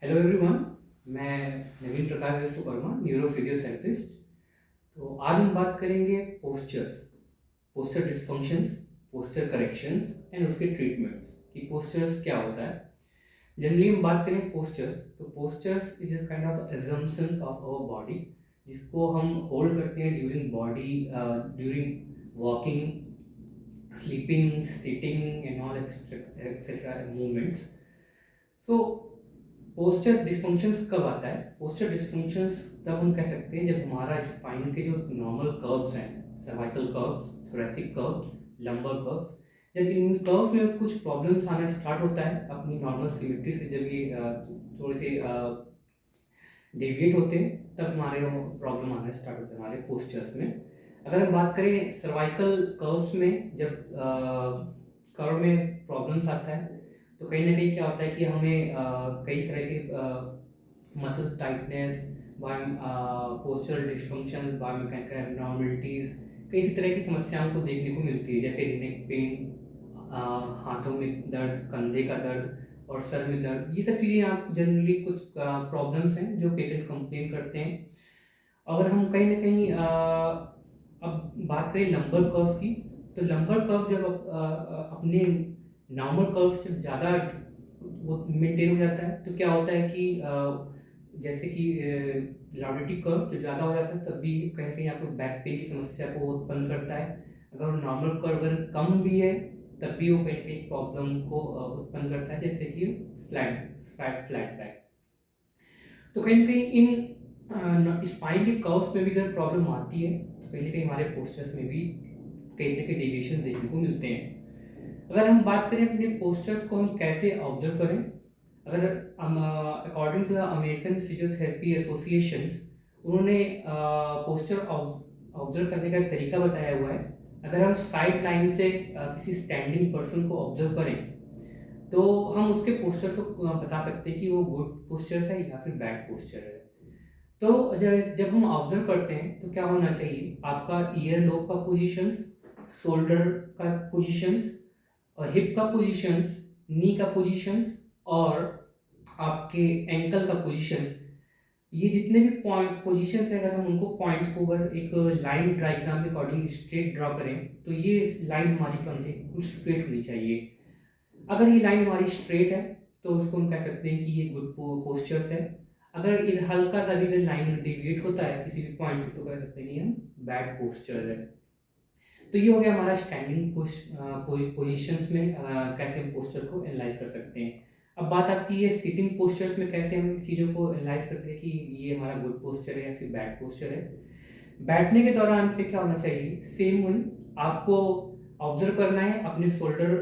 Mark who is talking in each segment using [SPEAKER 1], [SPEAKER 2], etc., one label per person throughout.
[SPEAKER 1] Hello everyone. मैं Naveen Prakash Vishwakarma, neuro physiotherapist. तो आज हम बात करेंगे postures, posture dysfunctions, posture corrections and उसके ट्रीटमेंट्स कि पोस्चर्स क्या होता है। जनरली हम बात करें पोस्चर्स, तो postures is a kind of assumptions of our body, जिसको हम होल्ड करते हैं during walking, sleeping, sitting and all etcetera movements. So posture dysfunctions कब आता है? पोस्चर डिस्फंक्शंस तब हम कह सकते हैं जब हमारा स्पाइन के जो नॉर्मल कर्व्स हैं, cervical curves, thoracic curves, lumbar curves, जब इन कर्व्स में कुछ प्रॉब्लम्स आना स्टार्ट होता है अपनी नॉर्मल सिमेट्री से, जब ये थोड़े से डेविएट होते हैं, तब हमारे प्रॉब्लम आना स्टार्ट होता है हमारे पोस्चर्स में। अगर हम बात करें सर्वाइकल कर्व्स में, जब कर्व में प्रॉब्लम्स आता है तो कहीं ना कहीं क्या होता है कि हमें कई तरह के muscle tightness, postural dysfunction, biomechanical abnormalities, कई तरह की समस्याओं को देखने को मिलती है, जैसे नेक पेन, हाथों में दर्द, कंधे का दर्द और सर में दर्द। ये सब चीज़ें आप जनरली कुछ प्रॉब्लम्स हैं जो पेशेंट कंप्लेन करते हैं। अगर हम कहीं ना कहीं अब बात करें लंबर कर्व की, तो लंबर कर्व जब अपने नॉर्मल कर्व से ज़्यादा वो मेंटेन हो जाता है, तो क्या होता है कि जैसे कि लॉर्डिटी कर्व जो ज़्यादा हो जाता है, तब भी कहीं ना कहीं आपको बैक पेन की समस्या को उत्पन्न करता है। अगर नॉर्मल कर्व अगर कम भी है, तब भी वो कहीं ना कहीं प्रॉब्लम को उत्पन्न करता है, जैसे कि फ्लैट बैक। तो कहीं ना कहीं इन स्पाइन के कर्व्स में भी अगर प्रॉब्लम आती है, तो कहीं ना कहीं हमारे पोस्चर्स में भी कई तरह के डेविएशन देखने को मिलते हैं। अगर हम बात करें अपने पोस्चर्स को हम कैसे ऑब्जर्व करें, अगर हम according to the American physiotherapy associations, उन्होंने पोस्चर ऑब्जर्व करने का एक तरीका बताया हुआ है। अगर हम साइड लाइन से किसी स्टैंडिंग पर्सन को ऑब्जर्व करें, तो हम उसके पोस्चर को बता सकते हैं कि वो गुड पोस्चर है या फिर बैड पोस्चर है। तो जब हम ऑब्जर्व करते हैं तो क्या होना चाहिए, आपका ईयर लोब का पोजीशंस, शोल्डर का पोजीशंस, और हिप का पोजीशंस, नी का पोजीशंस और आपके एंकल का पोजीशंस, ये जितने भी पॉइंट पोजीशंस हैं, अगर हम उनको पॉइंट को अगर एक लाइन डायग्राम के अकॉर्डिंग स्ट्रेट ड्रॉ करें, तो ये लाइन हमारी क्या होनी चाहिए, बिल्कुल स्ट्रेट होनी चाहिए। अगर ये लाइन हमारी स्ट्रेट है तो उसको हम कह सकते हैं कि ये गुड पोस्चर्स है। अगर ये हल्का सा भी अगर लाइन डेविएट होता है किसी भी पॉइंट से, तो कह सकते हैं कि हम बैड पोस्चर है। तो ये हो गया हमारा स्टैंडिंग पोजिशंस में कैसे हम पोस्चर को एनालाइज कर सकते हैं। अब बात आती है सिटिंग पोस्चर्स में, कैसे हम चीज़ों को एनालाइज करते हैं कि ये हमारा गुड पोस्चर है या फिर बैड पोस्चर है। बैठने के दौरान पे क्या होना चाहिए, सेम वही आपको ऑब्जर्व करना है अपने शोल्डर,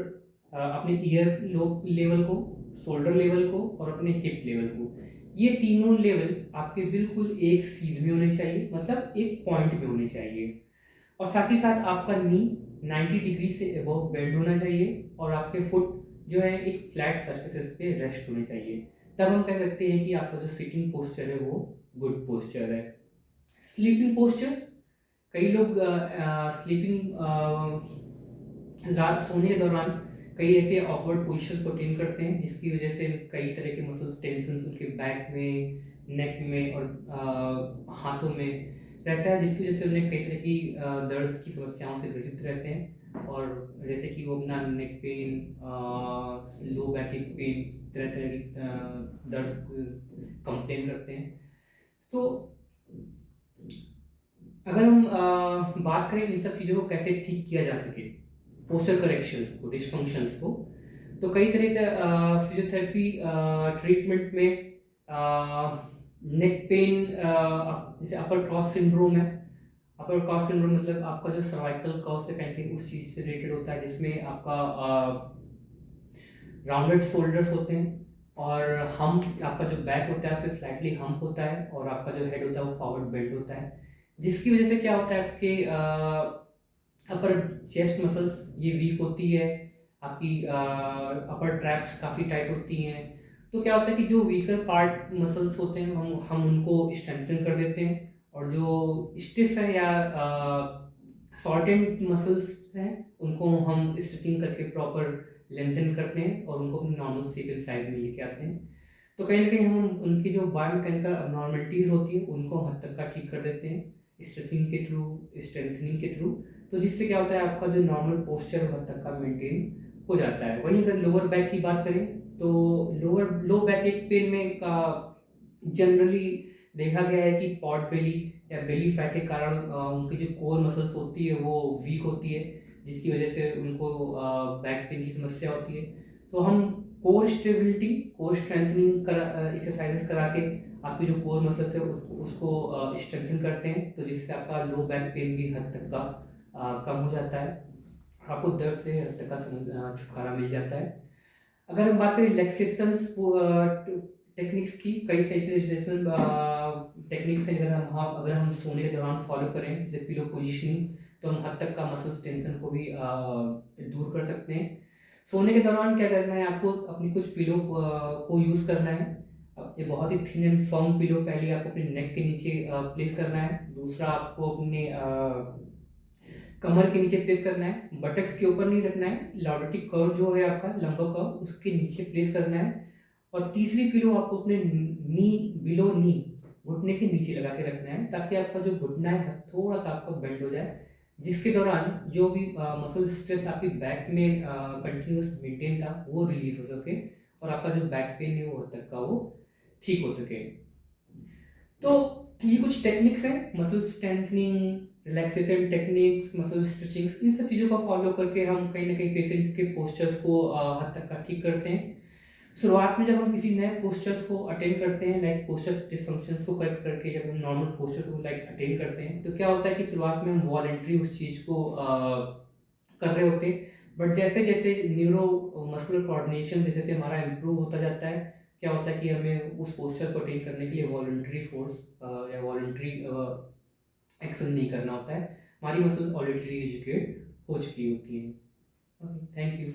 [SPEAKER 1] अपने ईयर लेवल को, शोल्डर लेवल को और अपने हिप लेवल को। ये तीनों लेवल आपके बिल्कुल एक सीध में होने चाहिए, मतलब एक पॉइंट में होने चाहिए। और साथ ही साथ आपका नी 90 डिग्री से अबव बेंड होना चाहिए और आपके फुट जो है एक फ्लैट सर्फेसेस पे रेस्ट होने चाहिए। तब हम कह सकते हैं कि आपका जो सिटिंग पोस्चर है वो गुड पोस्चर है। स्लीपिंग पोस्चर, कई लोग स्लीपिंग रात सोने के दौरान कई ऐसे ऑकवर्ड पोजीशन को टेन करते हैं, जिसकी वजह से कई तरह के मसल्स टेंशन उनके बैक में, नेक में और हाथों में रहता है, जिसकी वजह से उन्हें कई तरह की दर्द की समस्याओं से ग्रसित रहते हैं। और जैसे कि वो अपना neck pain, low back pain, तरह तरह की दर्द कंप्लेन करते हैं। तो अगर हम बात करें इन सब चीज़ों को कैसे ठीक किया जा सके, पोस्चर करेक्शंस को, डिस्फंक्शंस को, तो कई तरह से फिजियोथेरेपी ट्रीटमेंट में नेक पेन, जैसे अपर क्रॉस सिंड्रोम है। अपर क्रॉस सिंड्रोम मतलब आपका जो सर्वाइकल कर्व से कहीं उस चीज़ से रिलेटेड होता है, जिसमें आपका राउंडेड शोल्डर्स होते हैं और हम आपका जो बैक होता है उसमें स्लाइटली हम्प होता है और आपका जो हेड होता है वो फॉरवर्ड बेंड होता है, जिसकी वजह से क्या होता है आपके अपर चेस्ट मसल्स ये वीक होती है, आपकी अपर ट्रैप्स काफ़ी टाइट होती हैं। तो क्या होता है कि जो वीकर पार्ट मसल्स होते हैं हम उनको स्ट्रेंथन कर देते हैं, और जो स्टिफ है या शॉर्टेंड मसल्स हैं उनको हम स्ट्रेचिंग करके प्रॉपर लेंथन करते हैं और उनको अपनी नॉर्मल शेप एंड साइज में लेके आते हैं। तो कहीं ना कहीं हम उनकी जो बायोमैकेनिकल अबनॉर्मलिटीज़ होती है उनको हम हद तक का ठीक कर देते हैं स्ट्रेचिंग के थ्रू, स्ट्रेंथनिंग के थ्रू। तो जिससे क्या होता है, आपका जो नॉर्मल पोस्चर हद तक का मेंटेन हो जाता है। वहीं अगर लोअर बैक की बात करें तो लो बैक एक पेन में का जनरली देखा गया है कि पॉट बेली या बेली फैट के कारण उनकी जो कोर मसल्स होती है वो वीक होती है, जिसकी वजह से उनको बैक पेन की समस्या होती है। तो हम core stability, core strengthening exercises करा के आपकी जो कोर मसल्स है उसको स्ट्रेंथन करते हैं, तो जिससे आपका लो बैक पेन भी हद तक का कम हो जाता है, आपको दर्द से हद तक का छुटकारा मिल जाता है। अगर हम बात करें रिलैक्सेशन टेक्निक्स की, कई सारी रिलैक्सेशन टेक्निक्स हैं। अगर हम सोने के दौरान फॉलो करें जैसे पिलो पोजीशनिंग, तो हम हद तक का मसल्स टेंशन को भी दूर कर सकते हैं। सोने के दौरान क्या करना है, आपको अपनी कुछ पिलो को यूज़ करना है। अब ये बहुत ही थिन एंड फर्म पिलो पहले आपको अपने नेक के नीचे प्लेस करना है। दूसरा आपको अपने कमर के नीचे प्लेस करना है, बटक्स के ऊपर नहीं रखना है, लॉर्डोटिक कर्व जो है आपका लंबा कर्व उसके नीचे प्लेस करना है। और तीसरी पिलो आपको अपने नी, बिलो नी, घुटने के नीचे लगा के रखना है, ताकि आपका जो घुटना है थोड़ा सा आपका बेंड हो जाए, जिसके दौरान जो भी मसल स्ट्रेस आपकी बैक में कंटिन्यूस मेंटेन था वो रिलीज हो सके, और आपका जो बैक पेन है वो हद तक का वो ठीक हो सके। तो ये कुछ टेक्निक्स हैं, muscle strengthening, relaxation techniques, muscle stretchings, इन सब चीज़ों को फॉलो करके हम कहीं ना कहीं पेशेंट्स के पोस्चर्स को हद तक का ठीक करते हैं। शुरुआत में जब हम किसी नए पोस्चर्स को अटेंड करते हैं, लाइक पोस्चर डिस्फंक्शंस को करेक्ट करके जब हम नॉर्मल पोस्चर को लाइक अटेंड करते हैं, तो क्या होता है कि शुरुआत में हम वॉलेंट्री उस चीज़ को कर रहे होते हैं। बट जैसे जैसे न्यूरो मस्कुलर कोऑर्डिनेशन जैसे जैसे हमारा इम्प्रूव होता जाता है, क्या होता है कि हमें उस पोस्चर को अटेंड करने के लिए वॉलंटरी फोर्स या वॉलंटरी एक्शन नहीं करना होता है, हमारी मसल्स ऑलरेडी एजुकेट हो चुकी होती हैं। Okay, thank you.